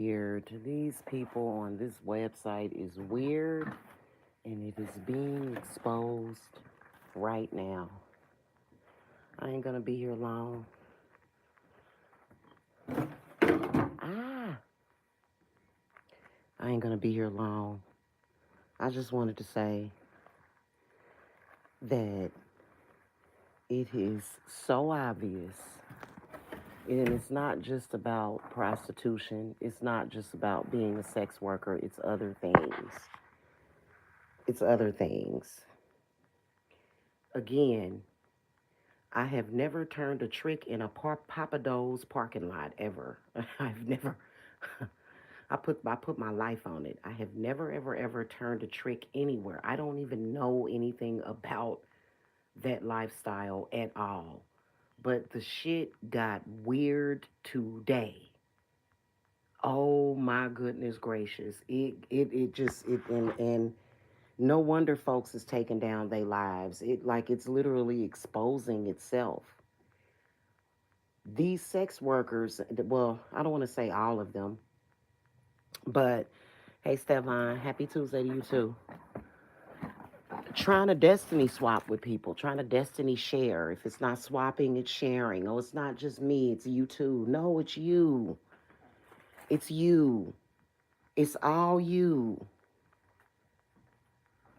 Weird. These people on this website is weird and it is being exposed right now. I ain't gonna be here long. Ah, I ain't gonna be here long. I just wanted to say that it is so obvious. And it's not just about prostitution. It's not just about being a sex worker. It's other things. It's other things. Again, I have never turned a trick in a Papa Do's parking lot ever. I've never. I put my life on it. I have never ever turned a trick anywhere. I don't even know anything about that lifestyle at all. But the shit got weird today. Oh my goodness gracious. It just it and no wonder folks is taking down their lives. It's literally exposing itself. These sex workers, well, I don't want to say all of them, but hey, Stefan, happy Tuesday to you too. Trying to destiny swap with people, trying to destiny share. If it's not swapping, it's sharing. Oh, it's not just me, it's you too. No, it's you. It's you. It's all you.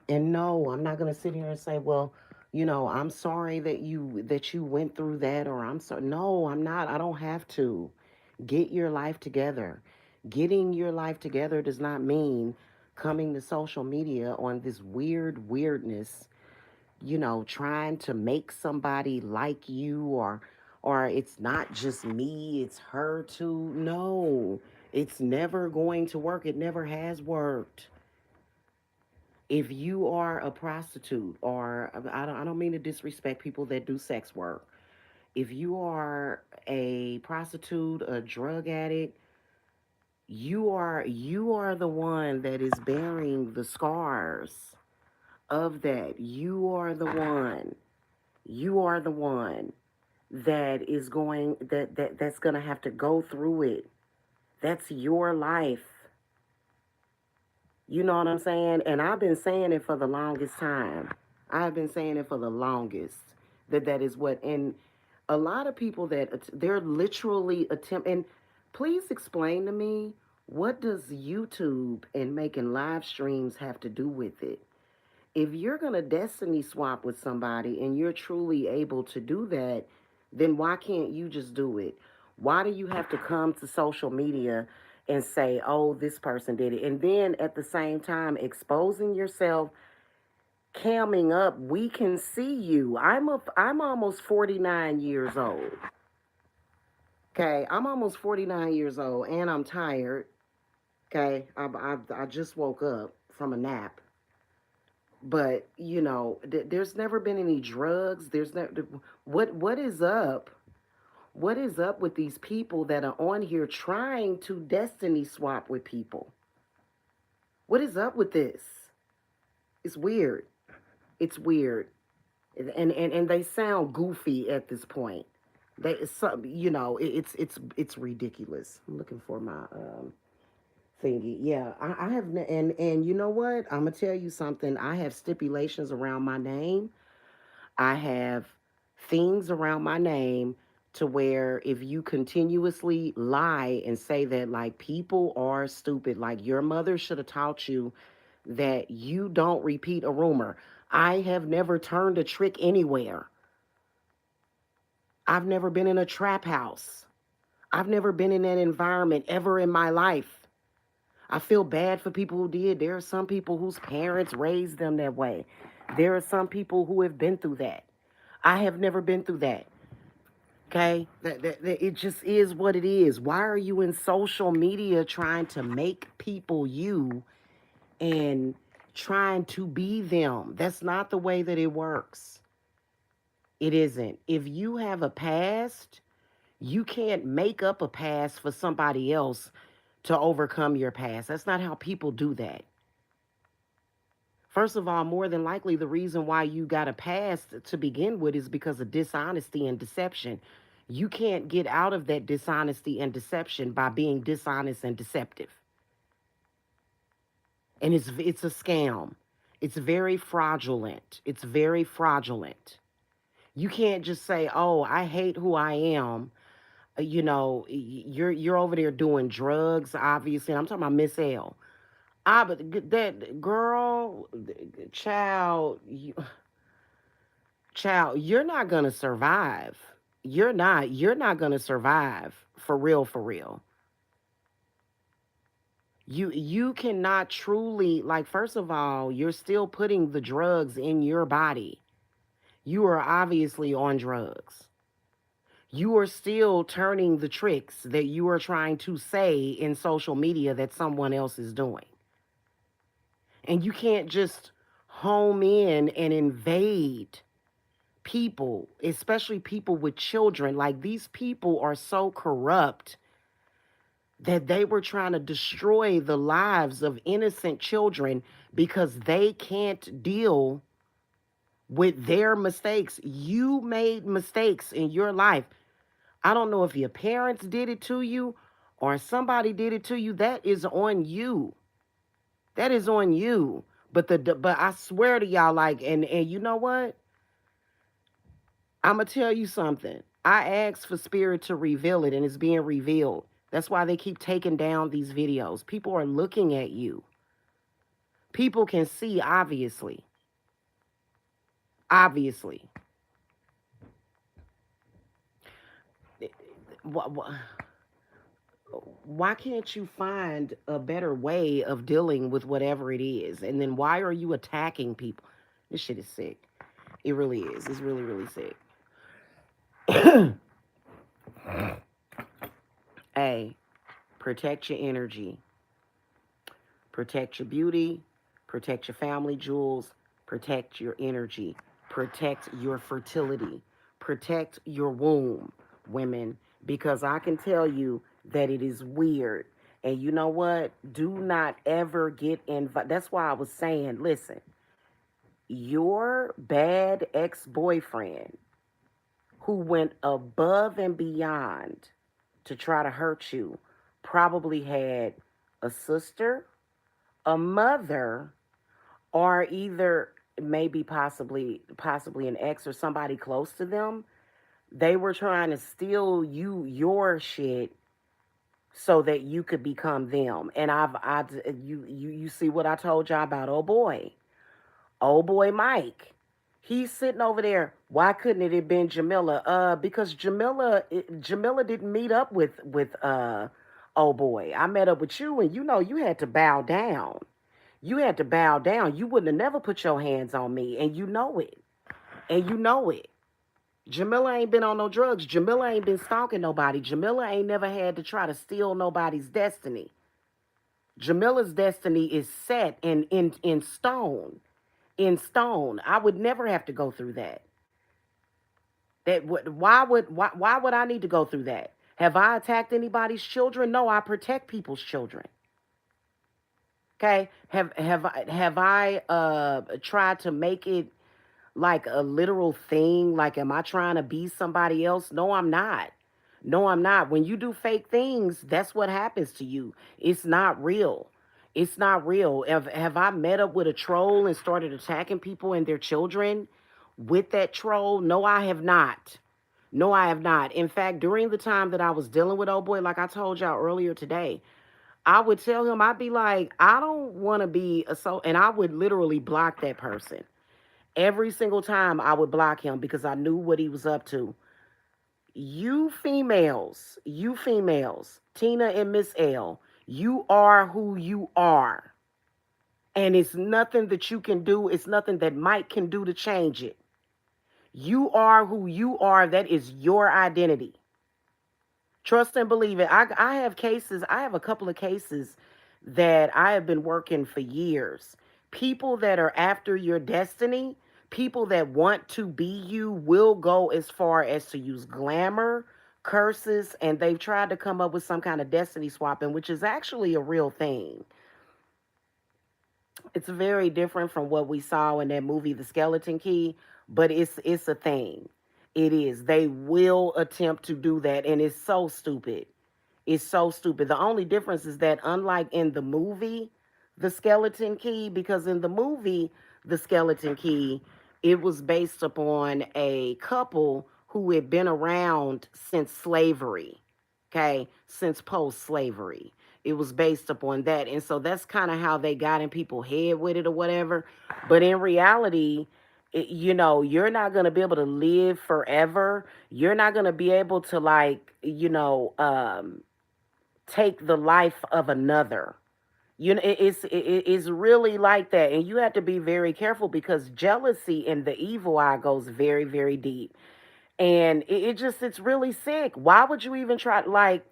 And no, I'm not going to sit here and say, well, I'm sorry that you went through that, or I'm sorry. No, I'm not. I don't have to. Get your life together. Getting your life together does not mean coming to social media on this weirdness, trying to make somebody like you, or it's not just me, it's her too. No. It's never going to work. It never has worked. If you are a prostitute, or I don't mean to disrespect people that do sex work. If you are a prostitute, a drug addict, you are the one that is bearing the scars of that. You are the one that is going that's going to have to go through it. That's your life. You know what I'm saying? And I've been saying it for the longest time. I've been saying it for the longest. That is what. And a lot of people they're literally attempt. And please explain to me, what does YouTube and making live streams have to do with it? If you're gonna destiny swap with somebody and you're truly able to do that, then why can't you just do it? Why do you have to come to social media and say, oh, this person did it? And then at the same time, exposing yourself, camming up, we can see you. I'm almost 49 years old. Okay, I'm almost 49 years old and I'm tired. Okay, I just woke up from a nap. But there's never been any drugs. There's never. What is up? What is up with these people that are on here trying to destiny swap with people? What is up with this? It's weird. It's weird, and they sound goofy at this point. They some it's ridiculous. I'm looking for my thingy. Yeah, I have, and you know what? I'm gonna tell you something. I have stipulations around my name. I have things around my name to where if you continuously lie and say that like people are stupid, like your mother should have taught you that you don't repeat a rumor. I have never turned a trick anywhere. I've never been in a trap house. I've never been in that environment ever in my life. I feel bad for people who did. There are some people whose parents raised them that way. There are some people who have been through that. I have never been through that. Okay? That it just is what it is. Why are you in social media trying to make people you and trying to be them? That's not the way that it works. It isn't. If you have a past, you can't make up a past for somebody else to overcome your past. That's not how people do that. First of all, more than likely, the reason why you got a past to begin with is because of dishonesty and deception. You can't get out of that dishonesty and deception by being dishonest and deceptive. And it's a scam. It's very fraudulent. It's very fraudulent. You can't just say, "Oh, I hate who I am." You're over there doing drugs, obviously. And I'm talking about Miss L. But that girl, child, child, you're not gonna survive. You're not. You're not gonna survive for real. For real. You cannot truly, like, first of all, you're still putting the drugs in your body. You are obviously on drugs. You are still turning the tricks that you are trying to say in social media that someone else is doing. And you can't just home in and invade people, especially people with children. Like, these people are so corrupt that they were trying to destroy the lives of innocent children because they can't deal with their mistakes. You made mistakes in your life. I don't know if your parents did it to you or somebody did it to you. That is on you. That is on you. But I swear to y'all, like, and you know what? I'm gonna tell you something. I asked for Spirit to reveal it, and it's being revealed. That's why they keep taking down these videos. People are looking at you. People can see, obviously. Obviously. Why can't you find a better way of dealing with whatever it is? And then why are you attacking people? This shit is sick. It really is. It's really, really sick. Hey, protect your energy. Protect your beauty, protect your family jewels, protect your energy, protect your fertility, protect your womb, women, because I can tell you that it is weird. And you know what? Do not ever get involved. That's why I was saying, listen, your bad ex boyfriend who went above and beyond to try to hurt you probably had a sister, a mother, or either maybe possibly an ex or somebody close to them. They were trying to steal your shit so that you could become them. And you see what I told y'all about old boy Mike. He's sitting over there. Why couldn't it have been Jamila? Because Jamila didn't meet up with old boy. I met up with you, and you had to bow down. You had to bow down. You wouldn't have never put your hands on me, and you know it. And you know it. Jamila ain't been on no drugs. Jamila ain't been stalking nobody. Jamila ain't never had to try to steal nobody's destiny. Jamila's destiny is set in stone. In stone. I would never have to go through that. Why would I need to go through that? Have I attacked anybody's children? No, I protect people's children. Okay? Have I tried to make it like a literal thing? Like, am I trying to be somebody else? No, I'm not. No, I'm not. When you do fake things, that's what happens to you. It's not real. It's not real. Have I met up with a troll and started attacking people and their children with that troll? No, I have not. No, I have not. In fact, during the time that I was dealing with old boy, like I told y'all earlier today, I would tell him, I'd be like, I don't want to be a so, and I would literally block that person. Every single time I would block him because I knew what he was up to. You females, Tina and Miss L, you are who you are. And it's nothing that you can do, it's nothing that Mike can do to change it. You are who you are. That is your identity. Trust and believe it. I have cases, I have a couple of cases that I have been working for years. People that are after your destiny, people that want to be you will go as far as to use glamour, curses, and they've tried to come up with some kind of destiny swapping, which is actually a real thing. It's very different from what we saw in that movie, The Skeleton Key, but it's a thing. It is. They will attempt to do that, and it's so stupid. It's so stupid. The only difference is that, unlike in the movie, The Skeleton Key, because in the movie, The Skeleton Key, it was based upon a couple who had been around since slavery, okay, since post slavery. It was based upon that. And so that's kind of how they got in people's head with it or whatever. But in reality, you're not going to be able to live forever. You're not going to be able to, like, take the life of another. It's really like that, and you have to be very careful because jealousy and the evil eye goes very, very deep, and it's really sick. Why would you even try? Like,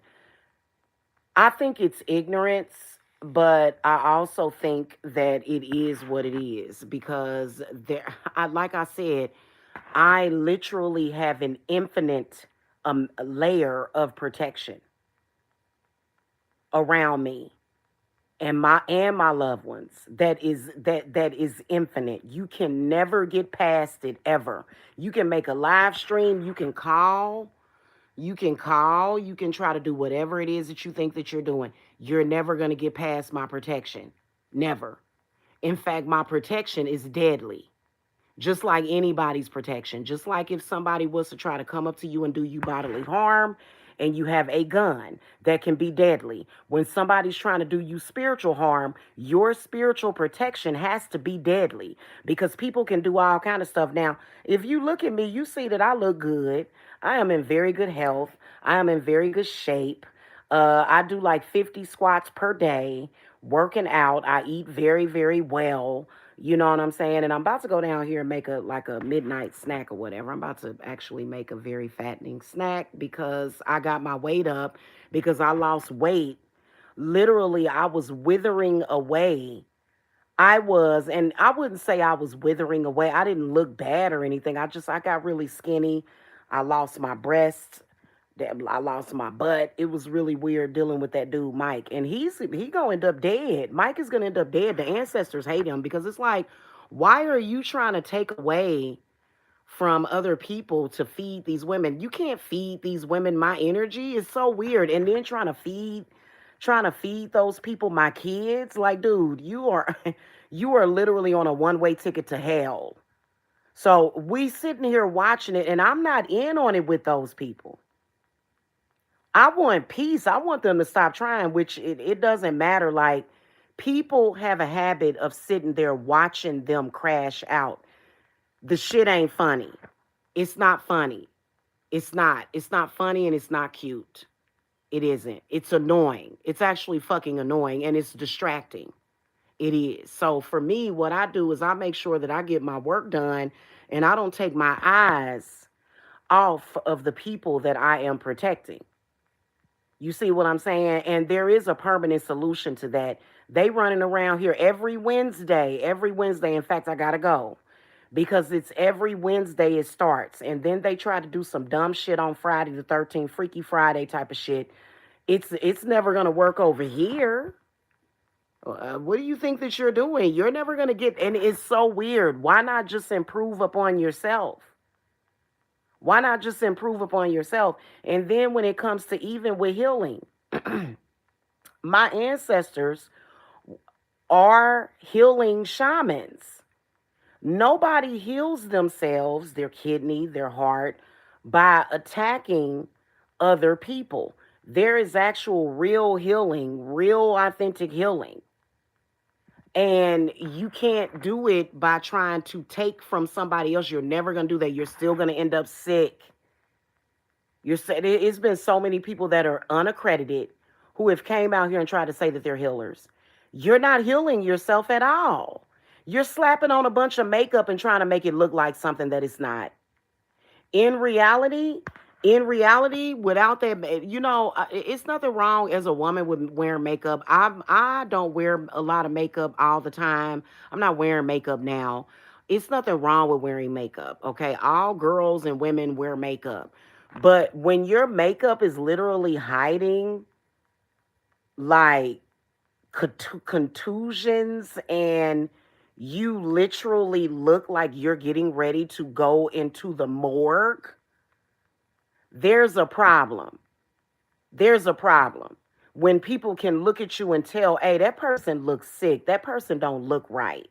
I think it's ignorance, but I also think that it is what it is because there, like I said, I literally have an infinite layer of protection around me and my loved ones that is infinite. You can never get past it ever. You can make a live stream, you can try to do whatever it is that you think that you're doing. You're never going to get past my protection. Never. In fact, my protection is deadly, just like anybody's protection. Just like if somebody was to try to come up to you and do you bodily harm, and you have a gun that can be deadly. When somebody's trying to do you spiritual harm, your spiritual protection has to be deadly because people can do all kind of stuff. Now, if you look at me, you see that I look good. I am in very good health. I am in very good shape. I do like 50 squats per day, working out. I eat very, very well. You know what I'm saying? And I'm about to go down here and make a midnight snack or whatever. I'm about to actually make a very fattening snack because I got my weight up because I lost weight. Literally, I was withering away. And I wouldn't say I was withering away. I didn't look bad or anything. I got really skinny. I lost my breasts. I lost my butt. It was really weird dealing with that dude, Mike. And he gonna end up dead. Mike is gonna end up dead. The ancestors hate him because it's like, why are you trying to take away from other people to feed these women? You can't feed these women my energy. It's so weird. And then trying to feed those people my kids. Like, dude, you are literally on a one-way ticket to hell. So we sitting here watching it, and I'm not in on it with those people. I want peace. I want them to stop trying, which it doesn't matter. Like, people have a habit of sitting there watching them crash out. The shit ain't funny. It's not funny. It's not. It's not funny and it's not cute. It isn't. It's annoying. It's actually fucking annoying and it's distracting. It is. So for me, what I do is I make sure that I get my work done and I don't take my eyes off of the people that I am protecting. You see what I'm saying? And there is a permanent solution to that. They running around here every Wednesday. Every Wednesday. In fact, I gotta go. Because it's every Wednesday it starts. And then they try to do some dumb shit on Friday the 13th, Freaky Friday type of shit. It's never gonna work over here. What do you think that you're doing? You're never gonna get, and it's so weird. Why not just improve upon yourself? Why not just improve upon yourself? And then when it comes to even with healing, my ancestors are healing shamans. Nobody heals themselves, their kidney, their heart, by attacking other people. There is actual real healing, real authentic healing. And you can't do it by trying to take from somebody else. You're never going to do that. You're still going to end up sick. It's been so many people that are unaccredited who have came out here and tried to say that they're healers. You're not healing yourself at all. You're slapping on a bunch of makeup and trying to make it look like something that it's not. In reality, without that, it's nothing wrong as a woman with wearing makeup. I don't wear a lot of makeup all the time. I'm not wearing makeup now. It's nothing wrong with wearing makeup. Okay, all girls and women wear makeup. But when your makeup is literally hiding like contusions and you literally look like you're getting ready to go into the morgue, There's a problem. There's a problem. When people can look at you and tell, hey, that person looks sick, that person don't look right.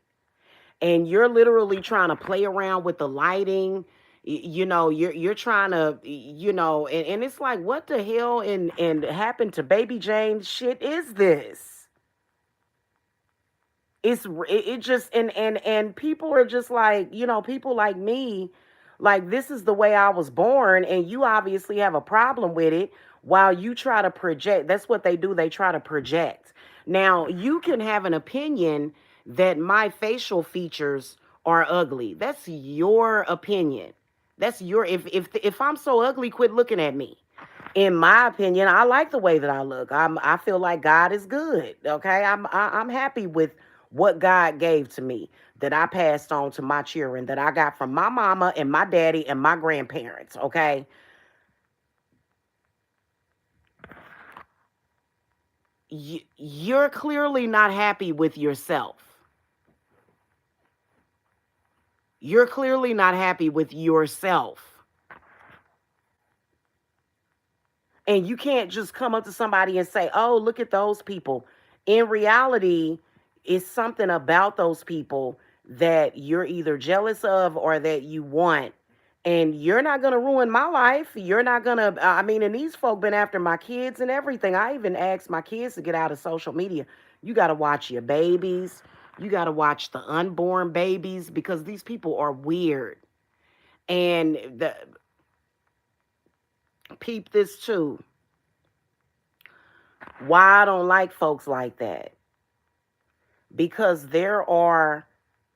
And you're literally trying to play around with the lighting. You're trying to, and it's like, what the hell and happened to baby Jane shit is this? It just and people are just like, people like me, like, this is the way I was born, and you obviously have a problem with it. While you try to project, that's what they do, they try to project. Now you can have an opinion that my facial features are ugly. That's your opinion. That's your, if I'm so ugly, quit looking at me. In my opinion, I like the way that I look. I feel like God is good. Okay, I'm happy with what God gave to me, that I passed on to my children, that I got from my mama and my daddy and my grandparents. Okay, you're clearly not happy with yourself. You're clearly not happy with yourself. And you can't just come up to somebody and say, oh, look at those people. In reality, it's something about those people that you're either jealous of or that you want. And you're not going to ruin my life. You're not going to, I mean, and these folk been after my kids and everything. I even asked my kids to get out of social media. You got to watch your babies. You got to watch the unborn babies, because these people are weird. And peep this too. Why I don't like folks like that? Because there are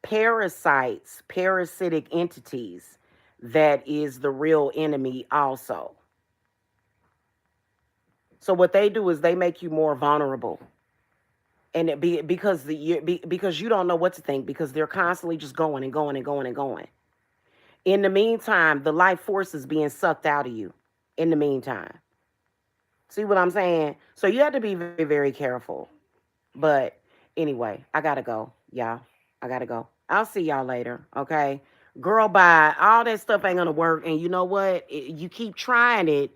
parasitic entities that is the real enemy also. So what they do is they make you more vulnerable. And because you don't know what to think, because they're constantly just going and going and going and going. In the meantime, the life force is being sucked out of you. In the meantime. See what I'm saying? So you have to be very, very careful. But anyway, I gotta go, y'all. I gotta go. I'll see y'all later, okay? Girl, bye. All that stuff ain't gonna work. And you know what? You keep trying it.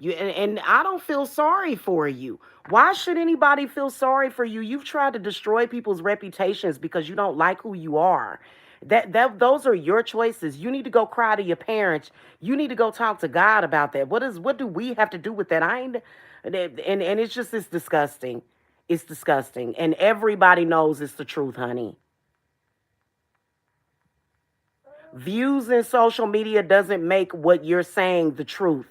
And I don't feel sorry for you. Why should anybody feel sorry for you? You've tried to destroy people's reputations because you don't like who you are. Those are your choices. You need to go cry to your parents. You need to go talk to God about that. What do we have to do with that? I ain't and it's disgusting. It's disgusting. And everybody knows it's the truth, honey. Views in social media doesn't make what you're saying the truth.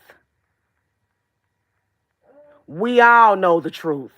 We all know the truth.